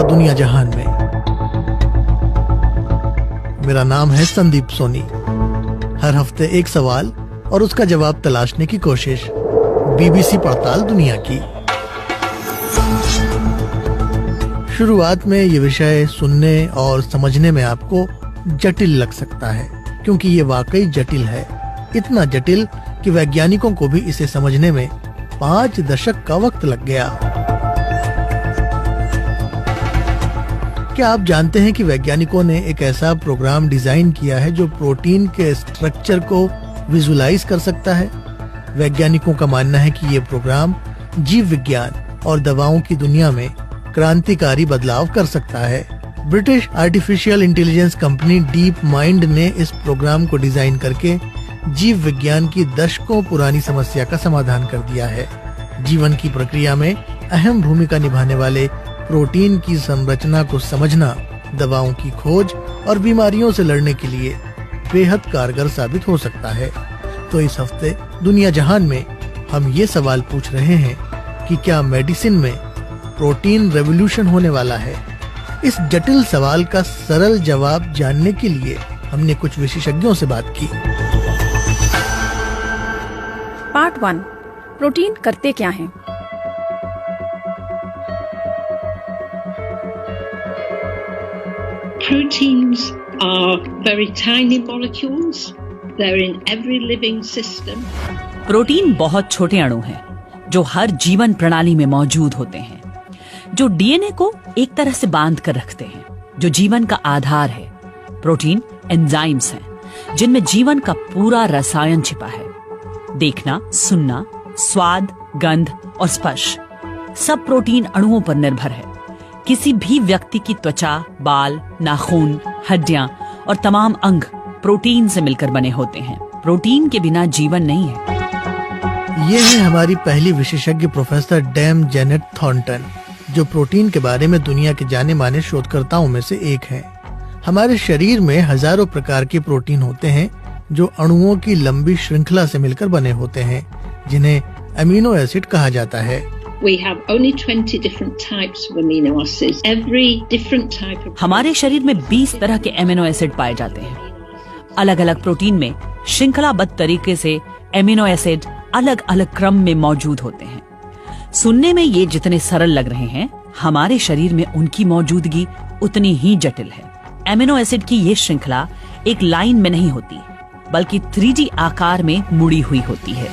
आपका दुनिया जहान में। मेरा नाम है संदीप सोनी। हर हफ्ते एक सवाल और उसका जवाब तलाशने की कोशिश, बीबीसी पड़ताल दुनिया की। शुरुआत में ये विषय सुनने और समझने में आपको जटिल लग सकता है, क्योंकि ये वाकई जटिल है। इतना जटिल कि वैज्ञानिकों को भी इसे समझने में 5 दशक का वक्त लग गया। क्या आप जानते हैं कि वैज्ञानिकों ने एक ऐसा प्रोग्राम डिजाइन किया है जो प्रोटीन के स्ट्रक्चर को विजुलाइज कर सकता है? वैज्ञानिकों का मानना है कि ये प्रोग्राम जीव विज्ञान और दवाओं की दुनिया में क्रांतिकारी बदलाव कर सकता है। British artificial intelligence company deep mind ने इस प्रोग्राम को डिजाइन करके जीव विज्ञान की दशकों पुरानी समस्या का समाधान कर दिया है। जीवन की प्रक्रिया में अहम भूमिका निभाने वाले प्रोटीन की संरचना को समझना दवाओं की खोज और बीमारियों से लड़ने के लिए बेहद कारगर साबित हो सकता है। तो इस हफ्ते दुनिया जहान में हम ये सवाल पूछ रहे हैं कि क्या मेडिसिन में प्रोटीन रेवोल्यूशन होने वाला है? इस जटिल सवाल का सरल जवाब जानने के लिए हमने कुछ विशेषज्ञों से बात की। पार्ट 1, प्रोटीन करते क्या हैं? Proteins are very tiny molecules. They're in every living system. Protein बहुत छोटे अणु हैं जो हर जीवन प्रणाली में मौजूद होते हैं, जो डीएनए को एक तरह से बांध कर रखते हैं, जो जीवन का आधार है। प्रोटीन एंजाइम्स हैं जिनमें जीवन का पूरा रसायन छिपा है। देखना, सुनना, स्वाद, गंध और स्पर्श सब प्रोटीन अणुओं पर निर्भर है। किसी भी व्यक्ति की त्वचा, बाल, नाखून, हड्डियां और तमाम अंग प्रोटीन से मिलकर बने होते हैं। प्रोटीन के बिना जीवन नहीं है। ये है हमारी पहली विशेषज्ञ प्रोफेसर डैम जेनेट थॉर्नटन, जो प्रोटीन के बारे में दुनिया के जाने माने शोधकर्ताओं में से एक हैं। हमारे शरीर में हजारों प्रकार के प्रोटीन होते हैं जो अणुओं की लंबी श्रृंखला से मिलकर बने होते हैं, जिन्हें अमीनो एसिड कहा जाता है। We have only 20 different types of amino acids. Every different type of हमारे शरीर में 20 तरह के एमिनो एसिड पाए जाते हैं। अलग अलग प्रोटीन में श्रृंखलाबद्ध तरीके से एमिनो एसिड अलग अलग क्रम में मौजूद होते हैं। सुनने में ये जितने सरल लग रहे हैं, हमारे शरीर में उनकी मौजूदगी उतनी ही जटिल है। एमिनो एसिड की ये श्रृंखला एक लाइन में नहीं होती, बल्कि 3D आकार में मुड़ी हुई होती है।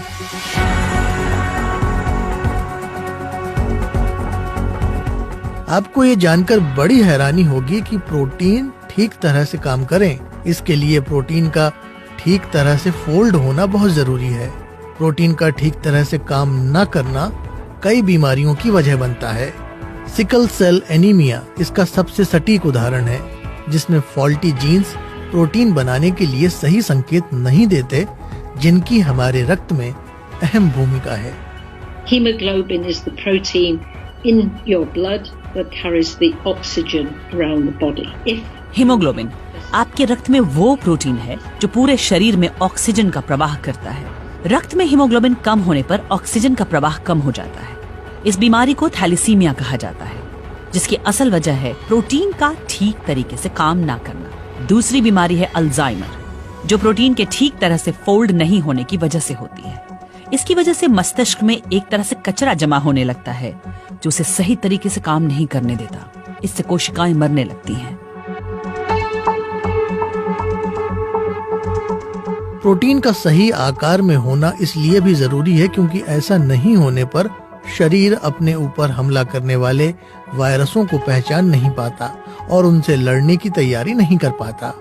आपको ये जानकर बड़ी हैरानी होगी कि प्रोटीन ठीक तरह से काम करें, इसके लिए प्रोटीन का ठीक तरह से फोल्ड होना बहुत जरूरी है। प्रोटीन का ठीक तरह से काम न करना कई बीमारियों की वजह बनता है। सिकल सेल एनीमिया इसका सबसे सटीक उदाहरण है, जिसमें फॉल्टी जीन्स प्रोटीन बनाने के लिए सही संकेत नहीं देते, जिनकी हमारे रक्त में अहम भूमिका है। hemoglobin is the protein in your blood that carries the oxygen around the body. Haemoglobin आपके रक्त में वो प्रोटीन है जो पूरे शरीर में ऑक्सीजन का प्रवाह करता है। रक्त में हीमोग्लोबिन कम होने पर ऑक्सीजन का प्रवाह कम हो जाता है। इस बीमारी को थैलेसीमिया कहा जाता है, जिसकी असल वजह है प्रोटीन का ठीक तरीके से काम ना करना। दूसरी बीमारी है अल्जाइमर, जो प्रोटीन के ठीक तरह से फोल्ड नहीं होने की वजह से होती है। इसकी वजह से मस्तिष्क में एक तरह से कचरा जमा होने लगता है, जो उसे सही तरीके से काम नहीं करने देता। इससे कोशिकाएं मरने लगती हैं। प्रोटीन का सही आकार में होना इसलिए भी जरूरी है क्योंकि ऐसा नहीं होने पर शरीर अपने ऊपर हमला करने वाले वायरसों को पहचान नहीं पाता और उनसे लड़ने की तैयारी नहीं कर पाता।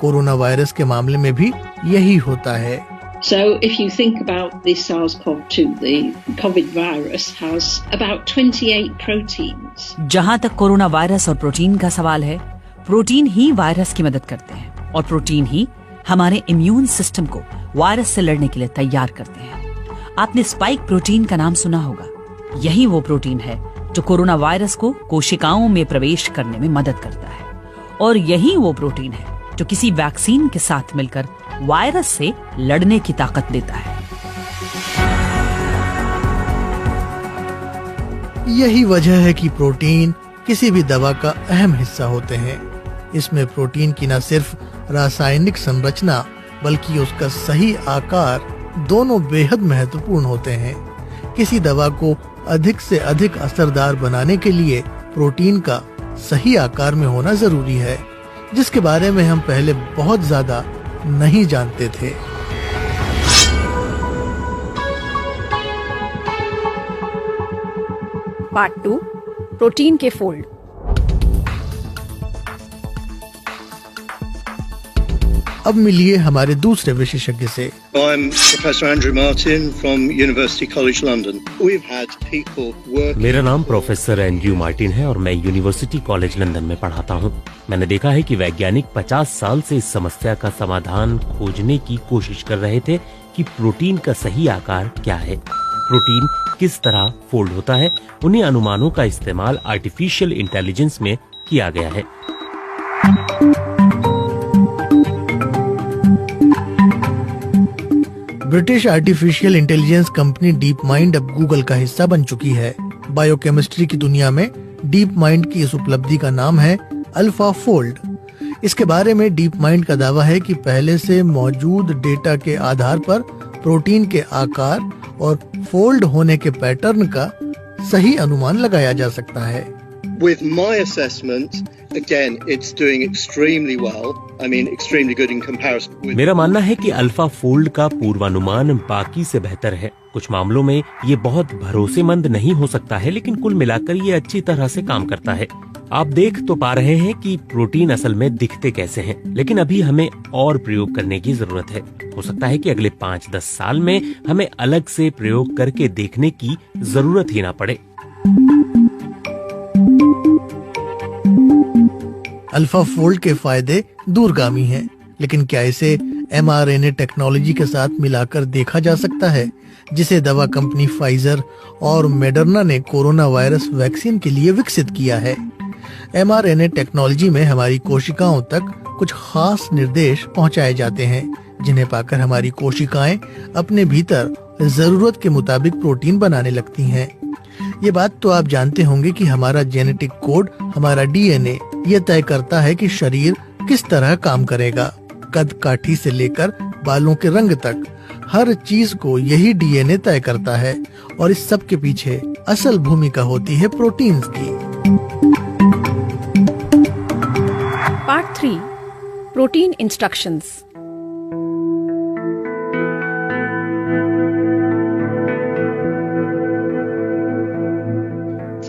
कोरोना वायरस के मामले में भी यही होता है। So if you think about the SARS-CoV-2, the COVID virus has about 28 proteins. जहां तक कोरोना वायरस और प्रोटीन का सवाल है, प्रोटीन ही वायरस की मदद करते हैं और प्रोटीन ही हमारे इम्यून सिस्टम को वायरस से लड़ने के लिए तैयार करते हैं। आपने स्पाइक प्रोटीन का नाम सुना होगा। यही वो प्रोटीन है जो कोरोना वायरस को कोशिकाओं में प्रवेश करने में मदद करता है, और यही वो प्रोटीन है जो किसी वैक्सीन के साथ मिलकर वायरस से लड़ने की ताकत देता है। यही वजह है कि प्रोटीन किसी भी दवा का अहम हिस्सा होते हैं। इसमें प्रोटीन की न सिर्फ रासायनिक संरचना बल्कि उसका सही आकार दोनों बेहद महत्वपूर्ण होते हैं। किसी दवा को अधिक से अधिक असरदार बनाने के लिए प्रोटीन का सही आकार में होना जरूरी है, जिसके बारे में हम पहले बहुत ज्यादा नहीं जानते थे। पार्ट 2, प्रोटीन के फोल्ड। अब मिलिए हमारे दूसरे विशेषज्ञ से। I'm Professor Andrew Martin from University College London. We've had people work. मेरा नाम प्रोफेसर एंड्रयू मार्टिन है और मैं यूनिवर्सिटी कॉलेज लंदन में पढ़ाता हूँ। मैंने देखा है कि वैज्ञानिक 50 साल से इस समस्या का समाधान खोजने की कोशिश कर रहे थे कि प्रोटीन का सही आकार क्या है, प्रोटीन किस तरह फोल्ड होता है। उन्हीं अनुमानों का इस्तेमाल आर्टिफिशियल इंटेलिजेंस में किया गया है। British artificial intelligence company deep mind अब गूगल का हिस्सा बन चुकी है। बायोकेमिस्ट्री की दुनिया में डीप माइंड की इस उपलब्धि का नाम है अल्फा फोल्ड। इसके बारे में डीप माइंड का दावा है कि पहले से मौजूद डेटा के आधार पर प्रोटीन के आकार और फोल्ड होने के पैटर्न का सही अनुमान लगाया जा सकता है। With my assessment, again, it's doing extremely well. I mean, extremely good in comparison with... मेरा मानना है कि अल्फा फोल्ड का पूर्वानुमान बाकी से बेहतर है। कुछ मामलों में ये बहुत भरोसेमंद नहीं हो सकता है, लेकिन कुल मिलाकर ये अच्छी तरह से काम करता है। आप देख तो पा रहे हैं कि प्रोटीन असल में दिखते कैसे हैं, लेकिन अभी हमें और प्रयोग करने की जरूरत है। हो सकता है कि अगले 5-10 साल में हमें अलग से प्रयोग करके देखने की जरूरत ही ना पड़े। अल्फा फोल्ड के फायदे दूरगामी हैं, लेकिन क्या इसे mRNA टेक्नोलॉजी के साथ मिलाकर देखा जा सकता है, जिसे दवा कंपनी फाइजर और मेडर्ना ने कोरोना वायरस वैक्सीन के लिए विकसित किया है। mRNA टेक्नोलॉजी में हमारी कोशिकाओं तक कुछ खास निर्देश पहुंचाए जाते हैं, जिन्हें पाकर हमारी कोशिकाएं अपने भीतर जरूरत के मुताबिक प्रोटीन बनाने लगती हैं। ये बात तो आप जानते होंगे कि हमारा जेनेटिक कोड, हमारा डीएनए, ये तय करता है कि शरीर किस तरह काम करेगा। कद काठी से लेकर बालों के रंग तक हर चीज को यही डीएनए तय करता है, और इस सब के पीछे असल भूमिका होती है प्रोटीन्स की। Part 3, protein instructions.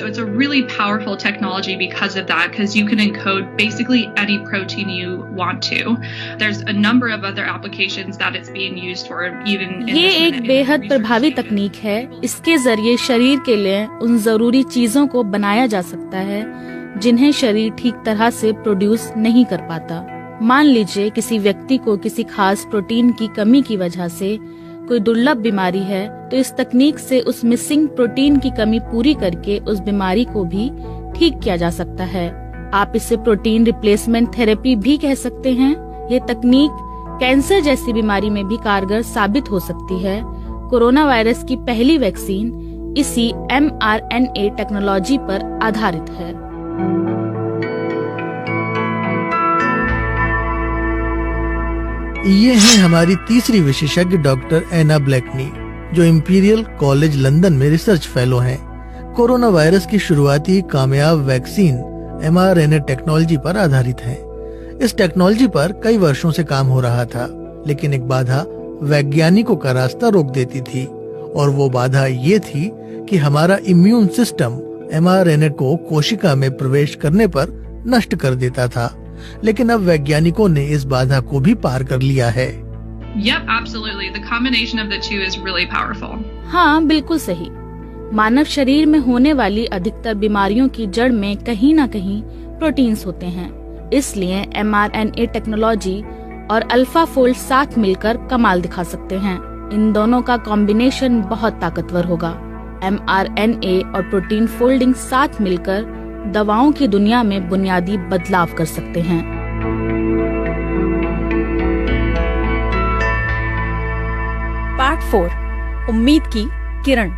It's a really powerful technology because of that, because you can encode basically any protein you want to. There's a number of other applications that it's being used for, even in ये एक बेहद प्रभावी तकनीक है। इसके जरिए शरीर के लिए उन जरूरी चीजों को बनाया जा सकता है जिन्हें शरीर ठीक तरह से प्रोड्यूस नहीं कर पाता। मान लीजिए किसी व्यक्ति को किसी खास प्रोटीन की कमी की वजह से कोई दुर्लभ बीमारी है, तो इस तकनीक से उस मिसिंग प्रोटीन की कमी पूरी करके उस बीमारी को भी ठीक किया जा सकता है। आप इसे प्रोटीन रिप्लेसमेंट थेरेपी भी कह सकते हैं। ये तकनीक कैंसर जैसी बीमारी में भी कारगर साबित हो सकती है। कोरोना वायरस की पहली वैक्सीन इसी mRNA टेक्नोलॉजी पर आधारित है। ये हैं हमारी तीसरी विशेषज्ञ डॉक्टर एना ब्लैकनी, जो इंपीरियल कॉलेज लंदन में रिसर्च फेलो हैं। कोरोना वायरस की शुरुआती कामयाब वैक्सीन mRNA टेक्नोलॉजी पर आधारित है। इस टेक्नोलॉजी पर कई वर्षों से काम हो रहा था, लेकिन एक बाधा वैज्ञानिकों का रास्ता रोक देती थी, और वो बाधा ये थी कि हमारा इम्यून सिस्टम mRNA को कोशिका में प्रवेश करने पर नष्ट कर देता था। लेकिन अब वैज्ञानिकों ने इस बाधा को भी पार कर लिया है। Yep, absolutely. The combination of the two is really powerful. हाँ, बिल्कुल सही। मानव शरीर में होने वाली अधिकतर बीमारियों की जड़ में कहीं न कहीं प्रोटीन्स होते हैं। इसलिए mRNA टेक्नोलॉजी और अल्फा फोल्ड साथ मिलकर कमाल दिखा सकते हैं। इन दोनों का कॉम्बिनेशन बहुत ताकतवर होगा। mRNA और प्रोटीन फोल्डिंग साथ मिलकर दवाओं की दुनिया में बुनियादी बदलाव कर सकते हैं। पार्ट 4, उम्मीद की किरण।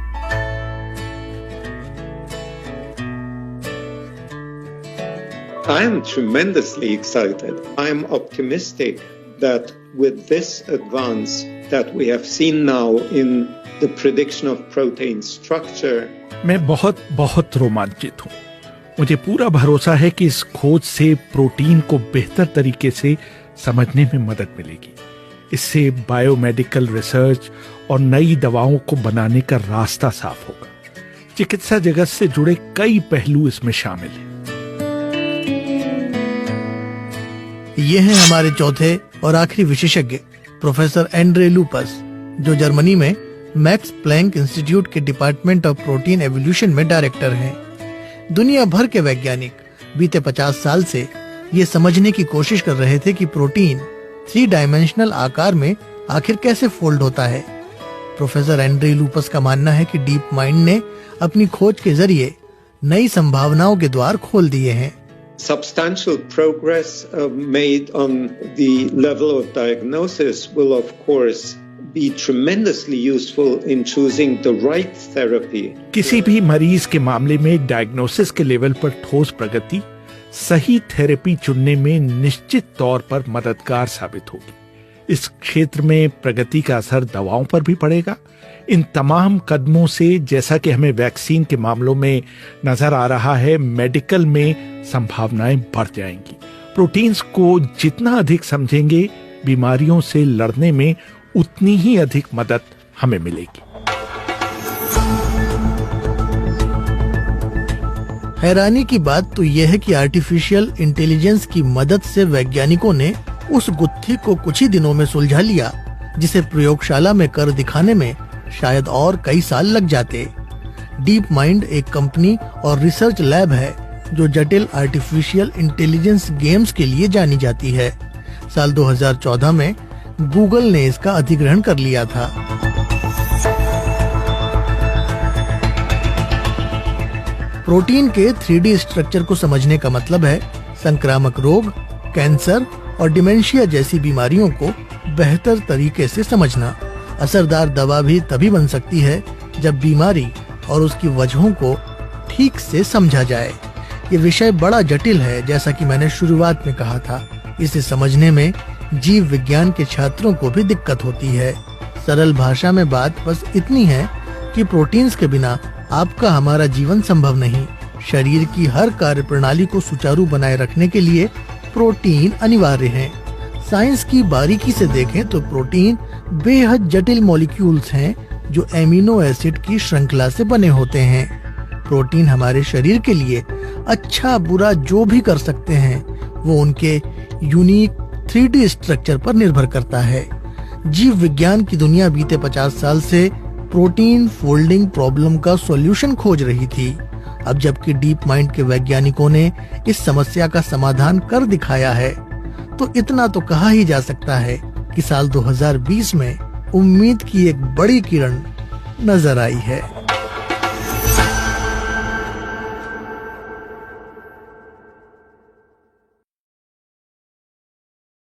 I am tremendously excited. I am optimistic that with this advance that we have seen now in the prediction of protein structure, मैं बहुत रोमांचित हूँ। मुझे पूरा भरोसा है कि इस खोज से प्रोटीन को बेहतर तरीके से समझने में मदद मिलेगी। इससे बायोमेडिकल रिसर्च और नई दवाओं को बनाने का रास्ता साफ होगा। चिकित्सा जगत से जुड़े कई पहलू इसमें शामिल हैं। ये हैं हमारे चौथे और आखिरी विशेषज्ञ प्रोफेसर एंड्रे लूपस, जो जर्मनी में मैक्स प्लैंक इंस्टीट्यूट के डिपार्टमेंट ऑफ प्रोटीन एवोल्यूशन में डायरेक्टर हैं। दुनिया भर के वैज्ञानिक बीते 50 साल से ये समझने की कोशिश कर रहे थे कि प्रोटीन 3 डायमेंशनल आकार में आखिर कैसे फोल्ड होता है। प्रोफेसर एंड्रे लूपस का मानना है कि डीप माइंड ने अपनी खोज के जरिए नई संभावनाओं के द्वार खोल दिए हैं। Substantial progress made on the level of diagnosis will of course be tremendously useful in choosing the right therapy. किसी भी मरीज के मामले में डायग्नोसिस के लेवल पर ठोस प्रगति सही थेरेपी चुनने में निश्चित तौर पर मददगार साबित होगी। इस क्षेत्र में प्रगति का असर दवाओं पर भी पड़ेगा। इन तमाम कदमों से, जैसा कि हमें वैक्सीन के मामलों में नजर आ रहा है, मेडिकल में संभावनाएं बढ़ जाएंगी। प्रोटीन्स को जितना अधिक समझेंगे, बीमारियों से लड़ने में उतनी ही अधिक मदद हमें मिलेगी। हैरानी की बात तो यह है कि आर्टिफिशियल इंटेलिजेंस की मदद से वैज्ञानिकों ने उस गुत्थी को कुछ ही दिनों में सुलझा लिया, जिसे प्रयोगशाला में कर दिखाने में शायद और कई साल लग जाते। डीप माइंड एक कंपनी और रिसर्च लैब है जो जटिल आर्टिफिशियल इंटेलिजेंस गेम्स के लिए जानी जाती है। साल 2014 में गूगल ने इसका अधिग्रहण कर लिया था। प्रोटीन के 3D स्ट्रक्चर को समझने का मतलब है संक्रामक रोग, कैंसर और डिमेंशिया जैसी बीमारियों को बेहतर तरीके से समझना। असरदार दवा भी तभी बन सकती है जब बीमारी और उसकी वजहों को ठीक से समझा जाए। ये विषय बड़ा जटिल है, जैसा कि मैंने शुरुआत में कहा था। इसे समझने में जीव विज्ञान के छात्रों को भी दिक्कत होती है। सरल भाषा में बात बस इतनी है कि प्रोटीन्स के बिना आपका हमारा जीवन संभव नहीं। शरीर की हर कार्य प्रणाली को सुचारू बनाए रखने के लिए प्रोटीन अनिवार्य है। साइंस की बारीकी से देखें तो प्रोटीन बेहद जटिल मॉलिक्यूल्स हैं जो एमिनो एसिड की श्रृंखला से बने होते हैं। प्रोटीन हमारे शरीर के लिए अच्छा बुरा जो भी कर सकते हैं वो उनके यूनिक 3D स्ट्रक्चर पर निर्भर करता है। जीव विज्ञान की दुनिया बीते 50 साल से प्रोटीन फोल्डिंग प्रॉब्लम का सॉल्यूशन खोज रही थी। अब जबकि डीप माइंड के वैज्ञानिकों ने इस समस्या का समाधान कर दिखाया है, तो इतना तो कहा ही जा सकता है कि साल 2020 में उम्मीद की एक बड़ी किरण नजर आई है।